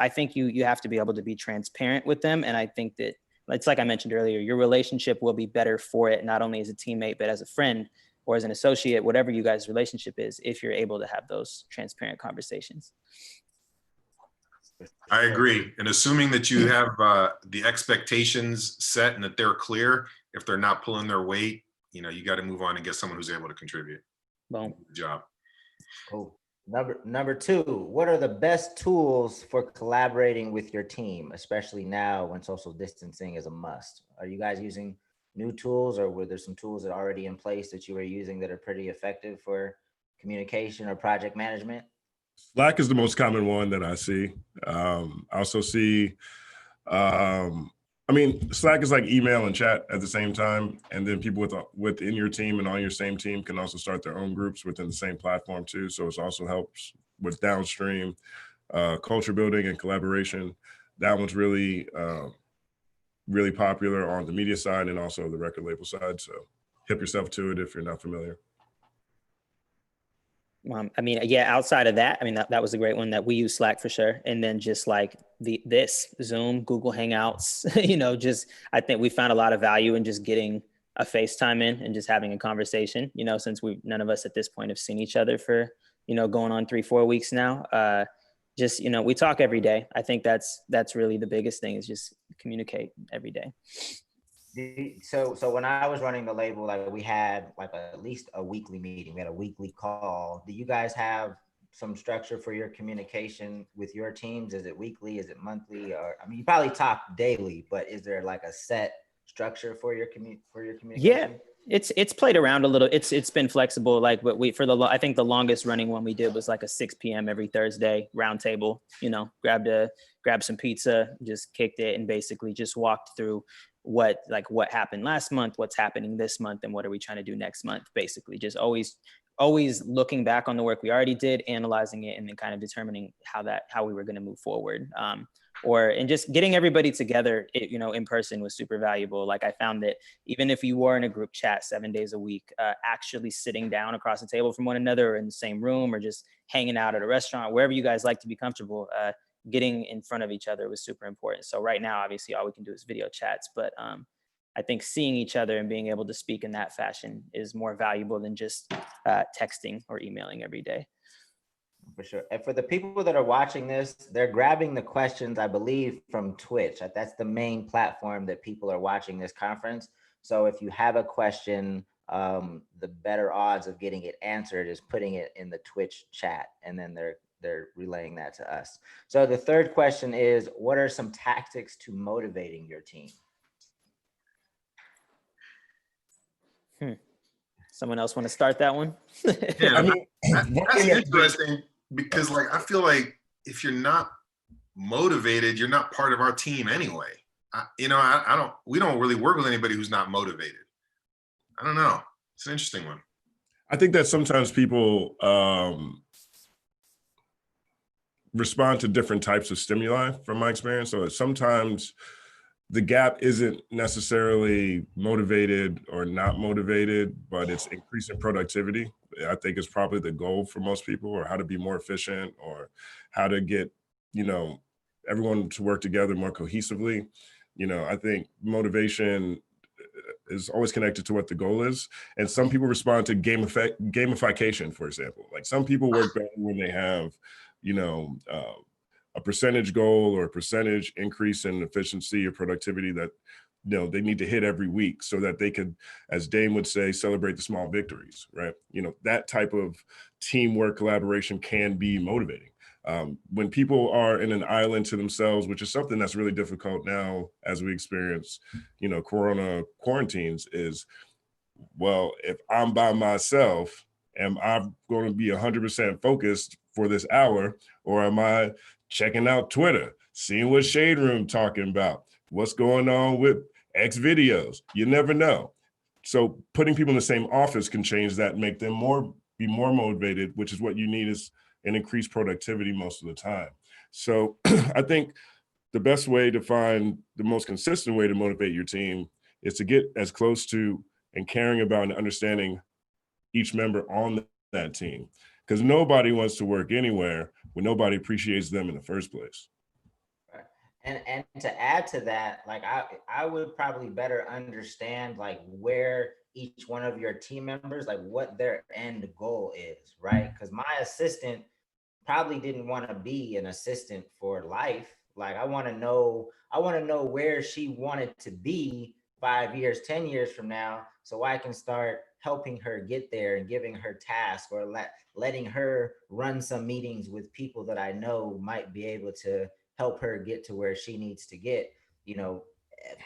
S1: think you have to be able to be transparent with them. And I think that it's like I mentioned earlier, your relationship will be better for it, not only as a teammate, but as a friend or as an associate, whatever you guys' relationship is, if you're able to have those transparent conversations.
S3: I agree. And assuming that you have the expectations set and that they're clear, if they're not pulling their weight, you got to move on and get someone who's able to contribute.
S1: Boom.
S3: Good job.
S2: Cool. Number two, what are the best tools for collaborating with your team, especially now when social distancing is a must? Are you guys using new tools, or were there some tools that are already in place that you were using that are pretty effective for communication or project management?
S4: Slack is the most common one that I see. I also see, Slack is like email and chat at the same time. And then people within your team and on your same team can also start their own groups within the same platform too. So it also helps with downstream culture building and collaboration. That one's really, really popular on the media side and also the record label side. So hip yourself to it if you're not familiar.
S1: Outside of that, that was a great one that we use Slack for sure. And then just like this Zoom, Google Hangouts, I think we found a lot of value in just getting a FaceTime in and just having a conversation, since none of us at this point have seen each other for, going on 3-4 weeks now. We talk every day. I think that's really the biggest thing, is just communicate every day.
S2: So when I was running the label, like, we had like at least a weekly meeting. We had a weekly call. Do you guys have some structure for your communication with your teams? Is it weekly? Is it monthly? Or you probably talk daily, but is there like a set structure for your communication?
S1: Yeah, it's played around a little. It's been flexible. Like, but I think the longest running one we did was like a 6 p.m. every Thursday roundtable. Grabbed some pizza, just kicked it, and basically just walked through what happened last month, what's happening this month, and what are we trying to do next month. Basically, just always looking back on the work we already did, analyzing it, and then kind of determining how we were going to move forward. And just getting everybody together, in person was super valuable. Like, I found that even if you were in a group chat 7 days a week, actually sitting down across the table from one another, or in the same room, or just hanging out at a restaurant, wherever you guys like to be comfortable, getting in front of each other was super important. So right now, obviously, all we can do is video chats, but I think seeing each other and being able to speak in that fashion is more valuable than just texting or emailing every day.
S2: For sure. And for the people that are watching this, they're grabbing the questions, I believe, from Twitch. That's the main platform that people are watching this conference. So if you have a question, the better odds of getting it answered is putting it in the Twitch chat, and then they're relaying that to us. So the third question is, what are some tactics to motivating your team?
S1: Someone else want to start that one?
S3: Yeah,
S4: I mean,
S3: that's interesting because like I feel like if you're not motivated, you're not part of our team anyway. We don't really work with anybody who's not motivated. I don't know. It's an interesting one.
S4: I think that sometimes people respond to different types of stimuli from my experience. So sometimes the gap isn't necessarily motivated or not motivated, but it's increasing productivity. I think is probably the goal for most people, or how to be more efficient, or how to get, everyone to work together more cohesively. I think motivation is always connected to what the goal is. And some people respond to gamification, for example. Like some people work better when they have, a percentage goal or a percentage increase in efficiency or productivity that they need to hit every week, so that they could, as Dame would say, celebrate the small victories, right? That type of teamwork collaboration can be motivating. When people are in an island to themselves, which is something that's really difficult now as we experience, Corona quarantines, is, well, if I'm by myself, am I going to be 100% focused for this hour, or am I checking out Twitter, seeing what Shade Room talking about, what's going on with X videos? You never know. So putting people in the same office can change that and make them be more motivated, which is what you need, is an increased productivity most of the time. So I think the best way to find the most consistent way to motivate your team is to get as close to and caring about and understanding each member on that team. Because nobody wants to work anywhere when nobody appreciates them in the first place.
S2: And to add to that, like I would probably better understand like where each one of your team members, like what their end goal is, right? Because my assistant probably didn't want to be an assistant for life. Like I want to know where she wanted to be 5 years, 10 years from now, so I can start helping her get there and giving her tasks, or letting her run some meetings with people that I know might be able to help her get to where she needs to get. Of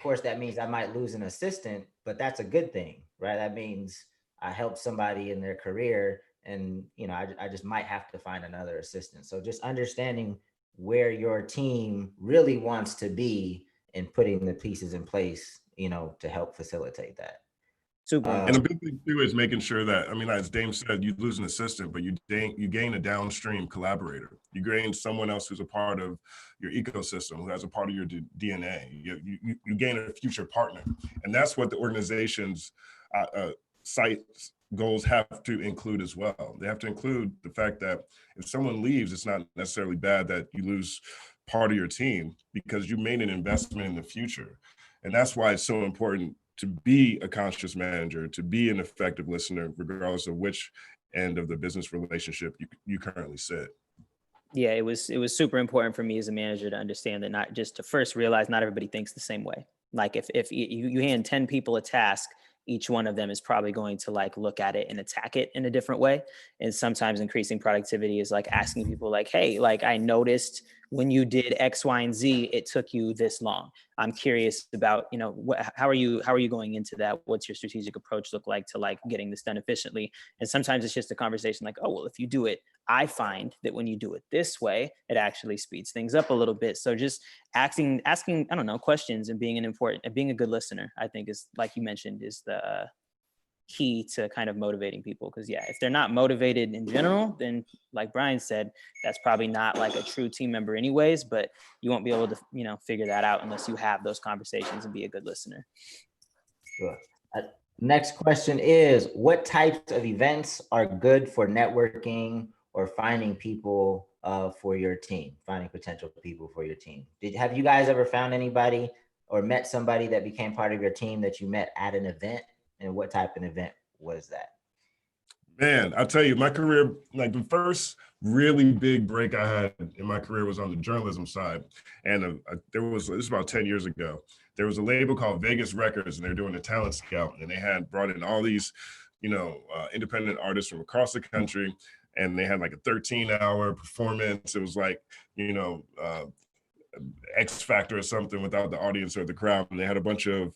S2: course, that means I might lose an assistant, but that's a good thing, right? That means I helped somebody in their career, and I just might have to find another assistant. So just understanding where your team really wants to be and putting the pieces in place, to help facilitate that.
S1: Super.
S4: And a big thing too is making sure that, as Dame said, you lose an assistant, but you gain a downstream collaborator. You gain someone else who's a part of your ecosystem, who has a part of your DNA. You gain a future partner. And that's what the organization's site goals have to include as well. They have to include the fact that if someone leaves, it's not necessarily bad that you lose part of your team, because you made an investment in the future. And that's why it's so important to be a conscious manager, to be an effective listener, regardless of which end of the business relationship you currently sit.
S1: Yeah, it was super important for me as a manager to understand that, not just to first realize not everybody thinks the same way. Like if you hand 10 people a task, each one of them is probably going to like look at it and attack it in a different way. And sometimes increasing productivity is like asking people like, hey, like I noticed when you did X, Y, and Z, it took you this long. I'm curious about, how are you going into that? What's your strategic approach look like to like getting this done efficiently? And sometimes it's just a conversation like, oh, well, if you do it, I find that when you do it this way, it actually speeds things up a little bit. So just asking, I don't know, questions and being a good listener, I think is, like you mentioned, is the key to kind of motivating people. Because if they're not motivated in general, then like Brian said, that's probably not like a true team member anyways, but you won't be able to, figure that out unless you have those conversations and be a good listener.
S2: Sure. Next question is, what types of events are good for networking or finding people for your team, finding potential people for your team? Have you guys ever found anybody or met somebody that became part of your team that you met at an event? And what type of event was that?
S4: Man, I'll tell you, my career, like the first really big break I had in my career was on the journalism side. And this was about 10 years ago. There was a label called Vegas Records, and they were doing a talent scout, and they had brought in all these, independent artists from across the country. And they had like a 13-hour performance. It was like, X Factor or something without the audience or the crowd. And they had a bunch of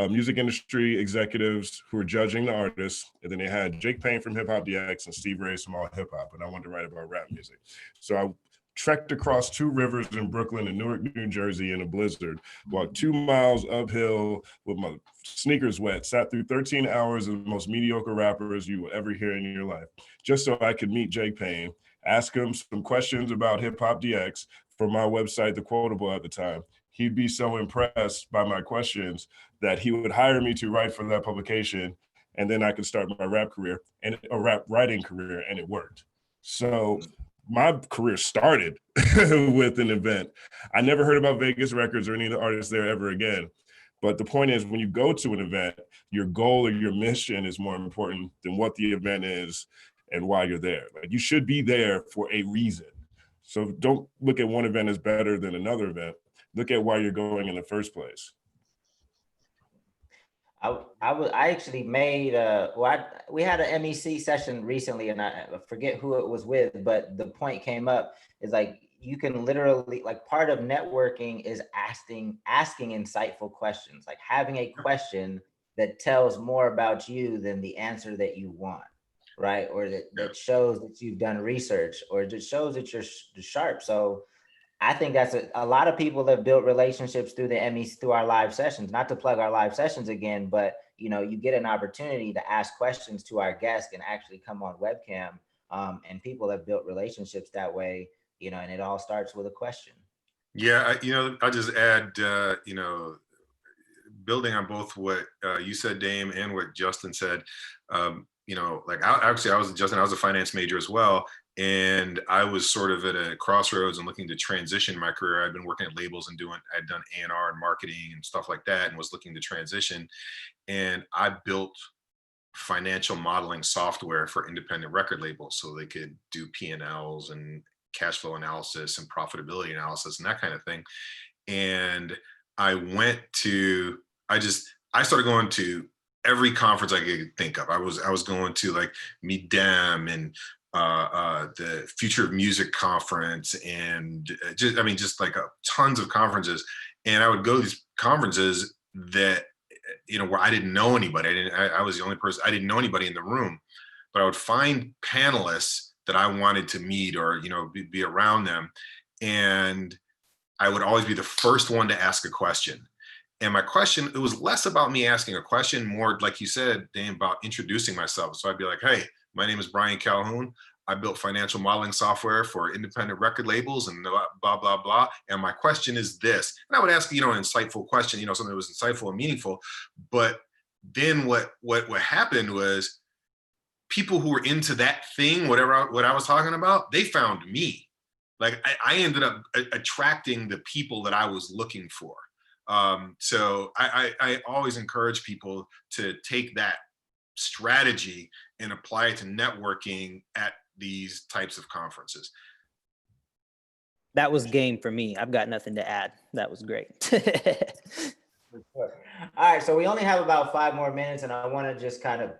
S4: music industry executives who were judging the artists. And then they had Jake Payne from Hip Hop DX and Steve Reyes from All Hip Hop. And I wanted to write about rap music. So I trekked across 2 rivers in Brooklyn and Newark, New Jersey in a blizzard, walked 2 miles uphill with my sneakers wet, sat through 13 hours of the most mediocre rappers you will ever hear in your life, just so I could meet Jake Payne, ask him some questions about Hip Hop DX from my website, The Quotable at the time. He'd be so impressed by my questions that he would hire me to write for that publication, and then I could start my rap career and a rap writing career, and it worked. So my career started with an event. I never heard about Vegas Records or any of the artists there ever again. But the point is, when you go to an event, your goal or your mission is more important than what the event is and why you're there. Like, you should be there for a reason. So don't look at one event as better than another event. Look at why you're going in the first place.
S2: I actually made we had an MEC session recently, and I forget who it was with, but the point came up is like, you can literally, like, part of networking is asking insightful questions, like having a question that tells more about you than the answer that you want, right? Or that shows that you've done research, or just shows that you're sharp. So I think that's a lot of people have built relationships through the MEC, through our live sessions. Not to plug our live sessions again, but you get an opportunity to ask questions to our guests and actually come on webcam. And people have built relationships that way, and it all starts with a question.
S3: Yeah, I'll just add, building on both what you said, Dame, and what Justin said. Like I was a finance major as well. And I was sort of at a crossroads and looking to transition my career. I'd been working at labels and I'd done A&R and marketing and stuff like that, and was looking to transition. And I built financial modeling software for independent record labels so they could do P&Ls and cash flow analysis and profitability analysis and that kind of thing. And I started going to every conference I could think of. I was going to like Meet Dem and the Future of Music conference, and just like tons of conferences. And I would go to these conferences that, where I didn't know anybody. I was the only person. I didn't know anybody in the room, but I would find panelists that I wanted to meet or, be around them. And I would always be the first one to ask a question. And my question, it was less about me asking a question, more like you said, Dane, about introducing myself. So I'd be like, hey, my name is Brian Calhoun. I built financial modeling software for independent record labels and blah, blah, blah. And my question is this. And I would ask, an insightful question, something that was insightful and meaningful. But then what happened was people who were into that thing, what I was talking about, they found me. Like I ended up attracting the people that I was looking for. So I always encourage people to take that strategy and apply it to networking at these types of conferences.
S1: That was game for me. I've got nothing to add. That was great.
S2: For sure. All right, so we only have about 5 more minutes, and I want to just kind of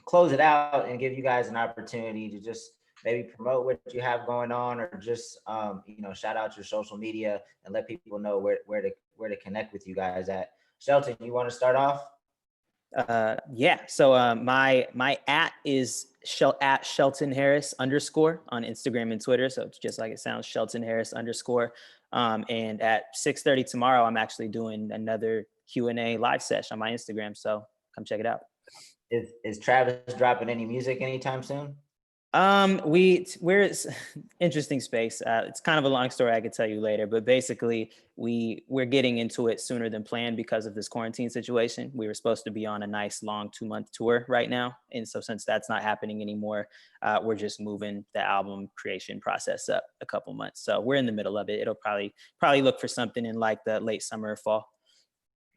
S2: close it out and give you guys an opportunity to just maybe promote what you have going on, or just shout out your social media and let people know where to connect with you guys at. Shelton, you want to start off?
S1: Yeah. So my @ is at Shelton Harris _ on Instagram and Twitter. So it's just like it sounds, Shelton Harris _ and at 6:30 tomorrow, I'm actually doing another Q&A live session on my Instagram. So come check it out.
S2: Is Travis dropping any music anytime soon?
S1: We're interesting space. It's kind of a long story I could tell you later, but basically we're getting into it sooner than planned because of this quarantine situation. We were supposed to be on a nice long 2-month tour right now. And so since that's not happening anymore, we're just moving the album creation process up a couple months. So we're in the middle of it. It'll probably look for something in like the late summer or fall.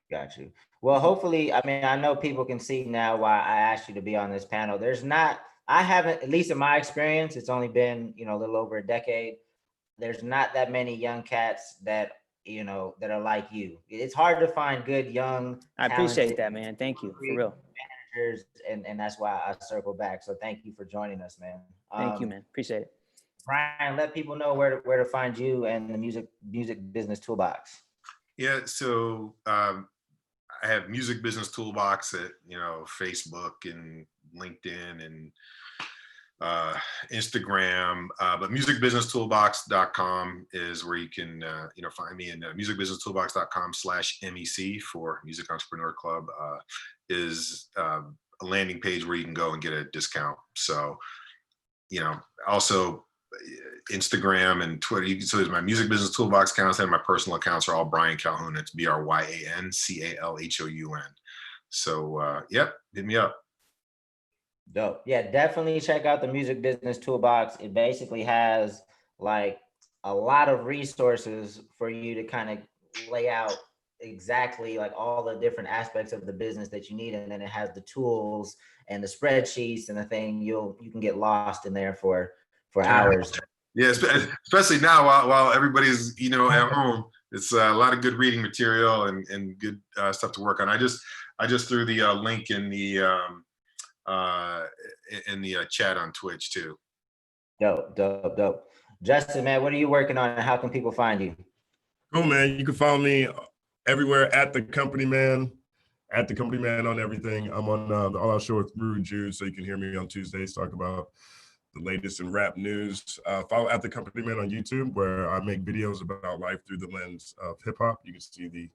S2: Got you. Well, hopefully, I know people can see now why I asked you to be on this panel. I haven't, at least in my experience, it's only been, a little over a decade. There's not that many young cats that are like you. It's hard to find good young.
S1: I appreciate that, man. Thank you, for real.
S2: Managers, and that's why I circle back. So thank you for joining us, man.
S1: Thank you, man. Appreciate it.
S2: Brian, let people know where to find you and the music business toolbox.
S3: Yeah. So I have Music Business Toolbox at, you know, Facebook and LinkedIn and Instagram, but musicbusinesstoolbox.com is where you can, you know, find me. And musicbusinesstoolbox.com/MEC for Music Entrepreneur Club is a landing page where you can go and get a discount. So, you know, also Instagram and Twitter. So there's my Music Business Toolbox accounts, and my personal accounts are all Brian Calhoun. It's BryanCalhoun. So yep, hit me up.
S2: Dope. Yeah, definitely check out the Music Business Toolbox. It basically has like a lot of resources for you to kind of lay out exactly like all the different aspects of the business that you need. And then it has the tools and the spreadsheets and the thing you can get lost in there for hours.
S3: Yeah, especially now while everybody's, you know, at home. It's a lot of good reading material and good stuff to work on. I just threw the link in the chat on Twitch too.
S2: Dope. Justin, man, what are you working on and how can people find you?
S4: Cool, man. You can follow me everywhere at the Company Man, on everything. I'm on the All Out Show with Rude Jude, so you can hear me on Tuesdays talk about the latest in rap news. Follow at the Company Man on YouTube, where I make videos about life through the lens of hip hop. You can see the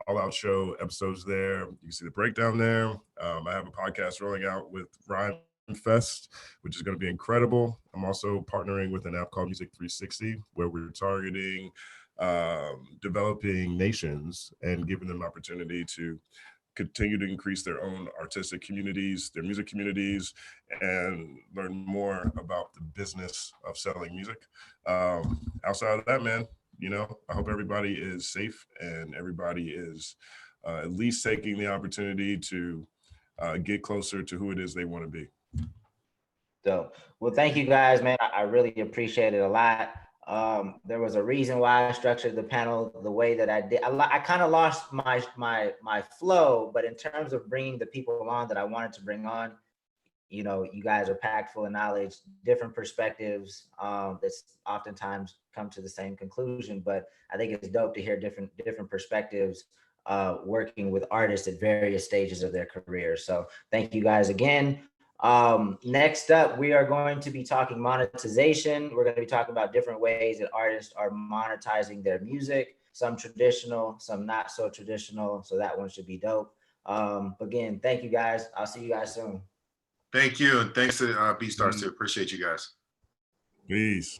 S4: All Out Show episodes there. You can see the breakdown there. I have a podcast rolling out with Rhyme Fest, which is going to be incredible. I'm also partnering with an app called Music 360, where we're targeting developing nations and giving them an opportunity to continue to increase their own artistic communities, their music communities, and learn more about the business of selling music. Outside of that, man, you know, I hope everybody is safe and everybody is at least taking the opportunity to get closer to who it is they want to be.
S2: So, well, thank you guys, man. I really appreciate it a lot. There was a reason why I structured the panel the way that I did. I kind of lost my flow, but in terms of bringing the people on that I wanted to bring on, you know, you guys are packed full of knowledge, different perspectives that's oftentimes come to the same conclusion. But I think it's dope to hear different perspectives working with artists at various stages of their career. So thank you guys again. Next up, we are going to be talking monetization. We're going to be talking about different ways that artists are monetizing their music, some traditional, some not so traditional. So that one should be dope. Again, thank you guys. I'll see you guys soon.
S3: Thank you. And thanks to BeatStars too. Appreciate you guys.
S4: Peace.